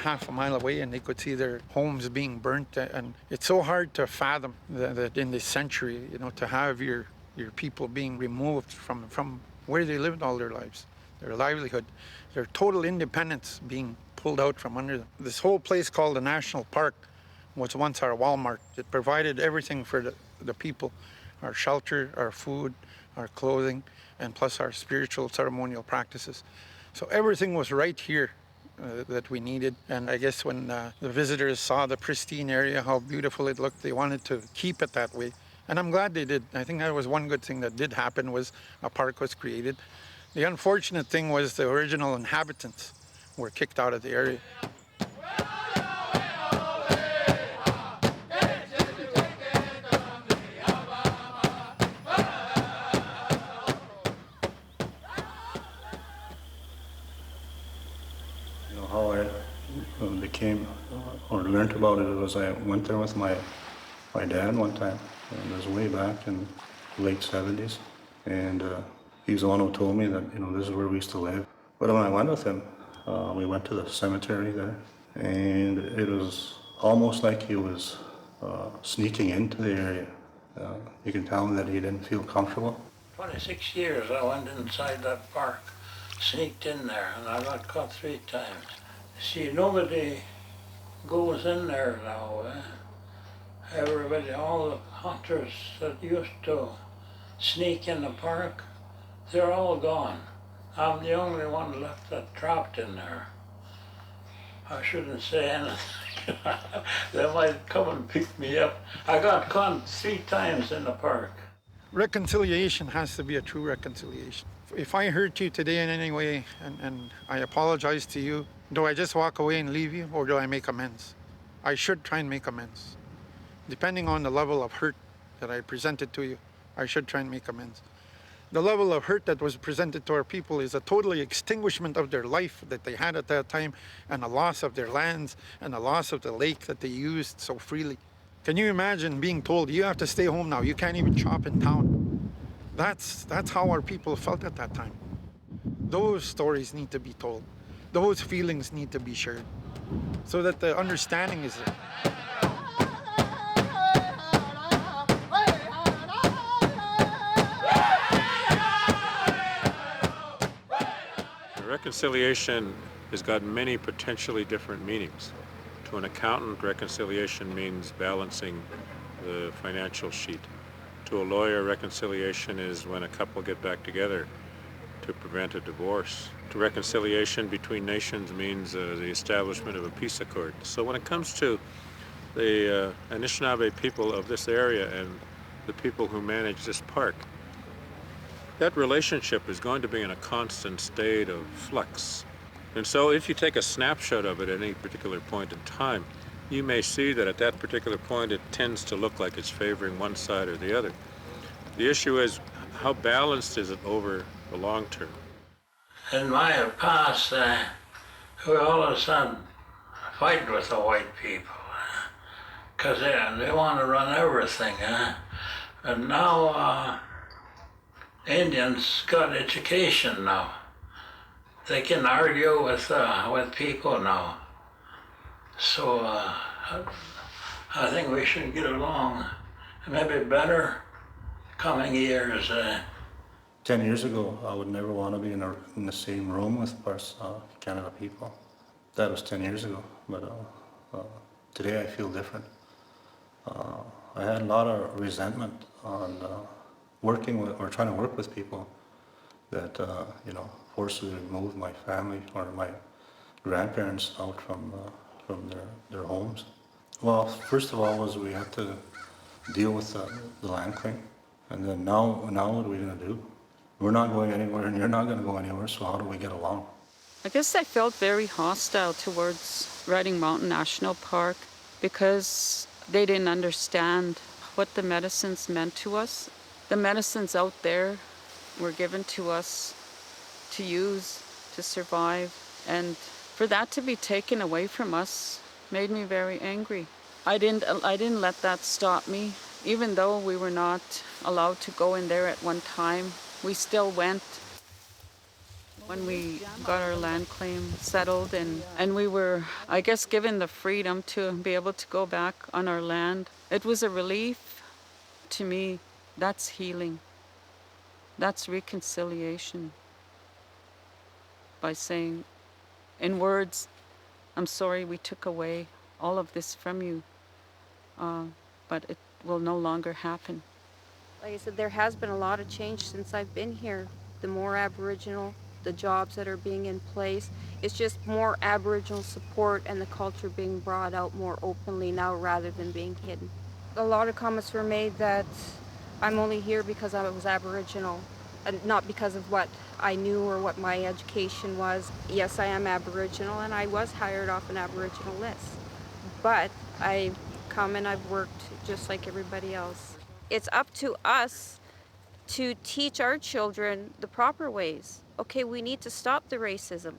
half a mile away and they could see their homes being burnt. And it's so hard to fathom that in this century, to have your people being removed from where they lived all their lives, their livelihood, their total independence being pulled out from under them. This whole place called the National Park was once our Walmart. It provided everything for the people, our shelter, our food, our clothing, and plus our spiritual ceremonial practices. So everything was right here that we needed. And I guess when the visitors saw the pristine area, how beautiful it looked, they wanted to keep it that way. And I'm glad they did. I think that was one good thing that did happen, was a park was created. The unfortunate thing was the original inhabitants were kicked out of the area. How I became or learned about it was I went there with my dad one time, and it was way back in the late 70s, and he's the one who told me that this is where we used to live. But when I went with him, we went to the cemetery there, and it was almost like he was sneaking into the area. You can tell that he didn't feel comfortable. 26 years I went inside that park, sneaked in there, and I got caught 3 times. See, nobody goes in there now. Everybody, all the hunters that used to sneak in the park, they're all gone. I'm the only one left that trapped in there. I shouldn't say anything. They might come and pick me up. I got caught 3 times in the park. Reconciliation has to be a true reconciliation. If I hurt you today in any way and I apologize to you, do I just walk away and leave you, or do I make amends? I should try and make amends. Depending on the level of hurt that I presented to you, I should try and make amends. The level of hurt that was presented to our people is a totally extinguishment of their life that they had at that time, and a loss of their lands, and a loss of the lake that they used so freely. Can you imagine being told, you have to stay home now, you can't even shop in town? That's how our people felt at that time. Those stories need to be told. Those feelings need to be shared so that the understanding is there. Reconciliation has got many potentially different meanings. To an accountant, reconciliation means balancing the financial sheet. To a lawyer, reconciliation is when a couple get back together to prevent a divorce. To reconciliation between nations means the establishment of a peace accord. So when it comes to the Anishinaabe people of this area and the people who manage this park, that relationship is going to be in a constant state of flux. And so if you take a snapshot of it at any particular point in time, you may see that at that particular point it tends to look like it's favoring one side or the other. The issue is, how balanced is it over the long term? In my past, we all of a sudden fight with the white people because they want to run everything. And now Indians got education now. They can argue with people now. So I think we should get along maybe better coming years. 10 years ago, I would never want to be in the same room with Canada people. That was 10 years ago, but today I feel different. I had a lot of resentment on working with, or trying to work with people that, forcibly removed my family or my grandparents out from their homes. Well, first of all was we had to deal with the land claim. And then now what are we going to do? We're not going anywhere and you're not going to go anywhere, so how do we get along? I guess I felt very hostile towards Riding Mountain National Park because they didn't understand what the medicines meant to us. The medicines out there were given to us to use, to survive, and for that to be taken away from us made me very angry. I didn't let that stop me. Even though we were not allowed to go in there at one time, we still went. When we got our land claim settled and we were, I guess, given the freedom to be able to go back on our land, it was a relief. To me, that's healing. That's reconciliation. By saying, in words, I'm sorry we took away all of this from you, but it will no longer happen. Like I said, there has been a lot of change since I've been here. The more Aboriginal, the jobs that are being in place, it's just more Aboriginal support and the culture being brought out more openly now rather than being hidden. A lot of comments were made that I'm only here because I was Aboriginal, and not because of what I knew or what my education was. Yes, I am Aboriginal, and I was hired off an Aboriginal list, but I've come and I've worked just like everybody else. It's up to us to teach our children the proper ways. Okay, we need to stop the racism.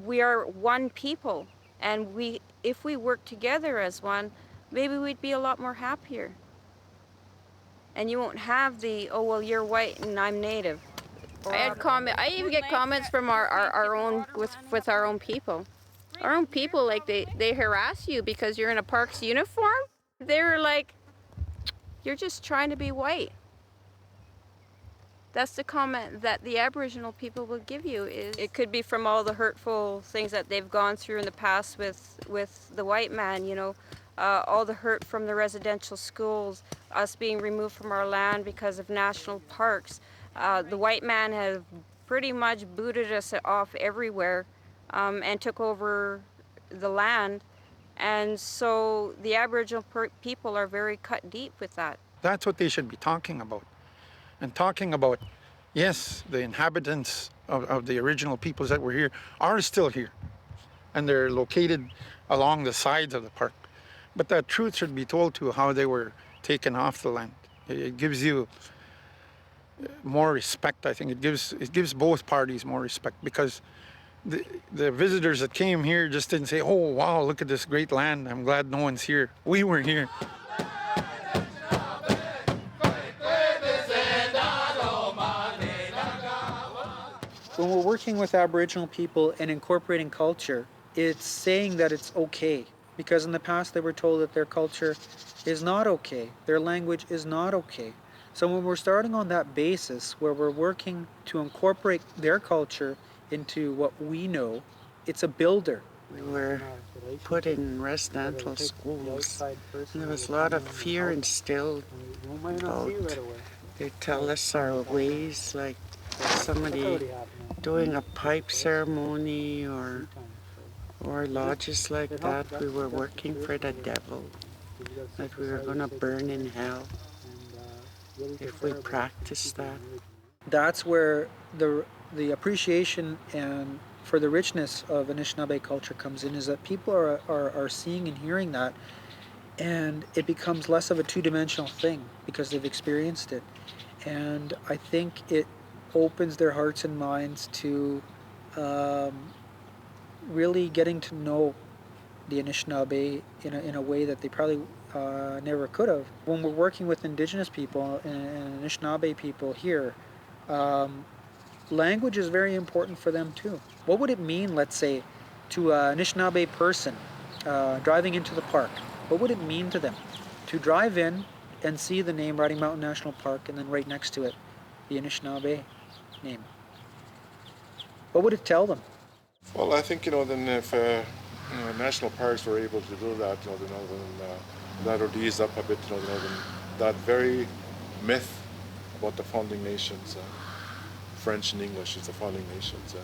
We are one people, and if we work together as one, maybe we'd be a lot more happier. And you won't have the, oh, well, you're white and I'm native. I even get comments from our own, with our own people. Our own people, like they harass you because you're in a Parks uniform. They're like, you're just trying to be white. That's the comment that the Aboriginal people will give you. It could be from all the hurtful things that they've gone through in the past with the white man, you know, all the hurt from the residential schools, us being removed from our land because of national parks. The white man has pretty much booted us off everywhere and took over the land. And so the Aboriginal people are very cut deep with that. That's what they should be talking about. And talking about, yes, the inhabitants of the original peoples that were here are still here. And they're located along the sides of the park. But that truth should be told to how they were taken off the land. It gives you more respect, I think. It gives both parties more respect, because the visitors that came here just didn't say, oh, wow, look at this great land. I'm glad no one's here. We were here. When we're working with Aboriginal people and incorporating culture, it's saying that it's okay. Because in the past they were told that their culture is not okay, their language is not okay. So when we're starting on that basis, where we're working to incorporate their culture into what we know, it's a builder. We were put in residential schools, and there was a lot of fear instilled about, they tell us our ways, like somebody doing a pipe ceremony or lodges like that. We were working for the devil, that we were going to burn in hell if we practiced that. That's where the appreciation and for the richness of Anishinaabe culture comes in, is that people are seeing and hearing that, and it becomes less of a two-dimensional thing because they've experienced it. And I think it opens their hearts and minds to really getting to know the Anishinaabe in a way that they probably never could have. When we're working with Indigenous people and Anishinaabe people here, language is very important for them too. What would it mean, let's say, to an Anishinaabe person driving into the park? What would it mean to them to drive in and see the name Riding Mountain National Park and then right next to it, the Anishinaabe name? What would it tell them? Well, I think, then if national parks were able to do that, then that would ease up a bit, then that very myth about the founding nations, French and English is the founding nations.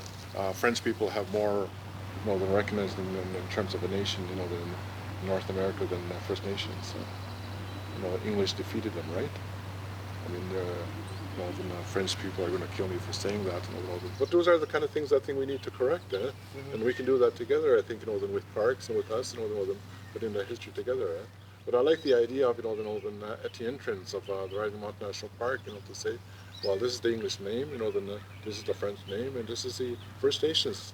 French people have more, than recognized in terms of a nation, than North America than First Nations. English defeated them, right? I mean, the French people are going to kill me for saying that. But those are the kind of things I think we need to correct, Mm-hmm. And we can do that together. I think, with parks and with us, putting the history together. But I like the idea of, at the entrance of the Riding Mountain National Park, to say, well, this is the English name, this is the French name, and this is the First Nations.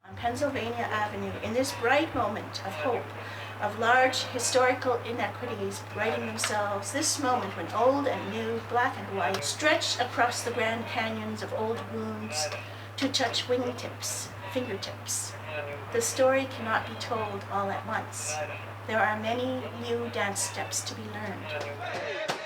On Pennsylvania Avenue, in this bright moment of hope, of large historical inequities writing themselves this moment when old and new, black and white, stretch across the grand canyons of old wounds to touch wingtips, fingertips. The story cannot be told all at once. There are many new dance steps to be learned.